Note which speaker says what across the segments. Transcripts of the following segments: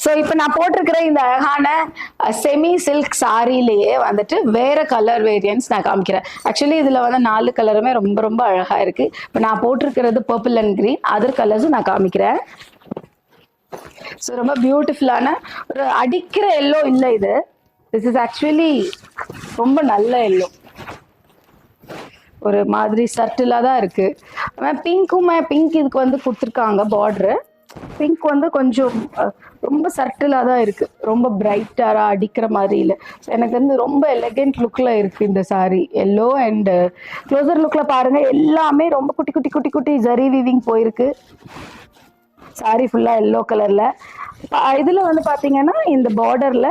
Speaker 1: So இப்போ நான் போட்டிருக்கிற இந்த அழகான செமி சில்க் சாரிலேயே வந்துட்டு வேற கலர் வேரியன்ஸ் நான் காமிக்கிறேன். ஆக்சுவலி இதில் வந்து 4 கலருமே ரொம்ப ரொம்ப அழகாக இருக்கு. இப்போ நான் போட்டிருக்கிறது பர்பிள் அண்ட் கிரீன், அதர் கலர்ஸும் நான் காமிக்கிறேன். ஸோ ரொம்ப பியூட்டிஃபுல்லான ஒரு அடிக்கிற எல்லோ இல்லை இது. திஸ் இஸ் ஆக்சுவலி ரொம்ப நல்ல எல்லோ, ஒரு மாதிரி சர்ட்டிலாக தான் இருக்கு. பிங்க் இதுக்கு வந்து கொடுத்துருக்காங்க பார்டரு. பிங்க் வந்து கொஞ்சம் ரொம்ப சர்ட்டிலாக தான் இருக்கு, ரொம்ப பிரைட்டாக அடிக்கிற மாதிரி இல்லை. ஸோ எனக்கு வந்து ரொம்ப எலகென்ட் லுக்கில் இருக்கு இந்த சாரி. எல்லோ அண்ட் க்ளோசர் லுக்கில் பாருங்க, எல்லாமே ரொம்ப குட்டி குட்டி குட்டி குட்டி ஜரி வீவிங் போயிருக்கு. சாரி ஃபுல்லாக எல்லோ கலரில். இதில் வந்து பார்த்தீங்கன்னா இந்த பார்டரில்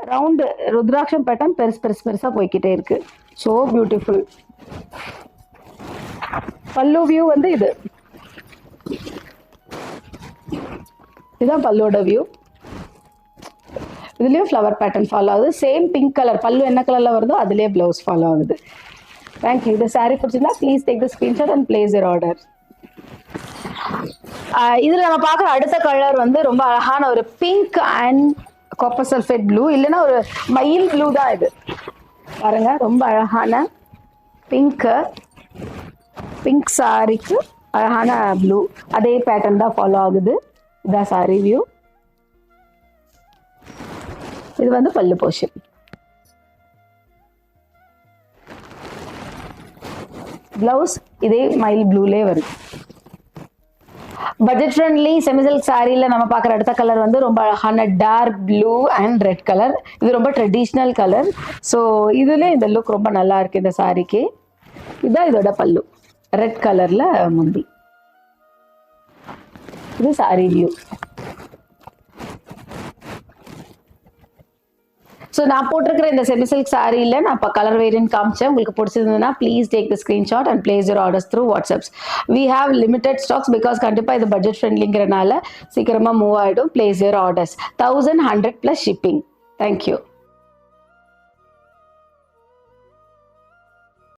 Speaker 1: ரவுண்டு ருத்ராட்சம் பேட்டர்ன் பெருசாக போய்கிட்டே இருக்கு. So beautiful. பல்லு வியூ வந்து இதுதான் பல்லோட வியூ. இதுலயும் ஃப்ளவர் பேட்டர்ன் ஃபாலோ ஆகுது. சேம் பிங்க் கலர் பல்லு என்ன கலர்ல வருதோ அதுலயே பிளவுஸ் ஃபாலோ ஆகுது. தேங்க்யூ. இந்த சாரி பிடிச்சிருந்தா please take the screenshot and place your order. இதுல நம்ம பார்க்குற அடுத்த கலர் வந்து ரொம்ப அழகான ஒரு pink and copper sulphate blue, இல்லைன்னா ஒரு மயில் ப்ளூ தான் இது. பாருங்க, ரொம்ப அழகான பிங்க் சாரிக்கு அழகான ப்ளூ, அதே பேட்டர்ன் தான் ஃபாலோ ஆகுது. இதான் சாரி வியூ. இது வந்து பல்லு போர்ஷன். பிளவுஸ் இதே மயில் ப்ளூலே வருது. பட்ஜெட் ஃப்ரெண்ட்லி செமி சில்க் சாரியில நம்ம பார்க்குற அடுத்த கலர் வந்து ரொம்ப அழகான dark blue and red colour. இது ரொம்ப ட்ரெடிஷ்னல் கலர். ஸோ இதுல இந்த லுக் ரொம்ப நல்லா இருக்கு இந்த சாரிக்கு. இதுதான் இதோட பல்லு, ரெட் கலர்ல முந்தி. இது சாரி வியூ. ஸோ நான் போட்டிருக்கிற இந்த செமி சில்க் சாரியில் நான் இப்போ கலர் வேரியன்ட் காமிச்சேன். உங்களுக்கு பிடிச்சிருந்ததுன்னா please take the screenshot and place your orders through WhatsApps. We have limited stocks because கண்டிப்பாக இது பட்ஜெட் ஃப்ரெண்ட்லிங்கிறனால சீக்கிரமாக மூவ் ஆகிடும். Place your orders. 1100+ shipping. Thank you.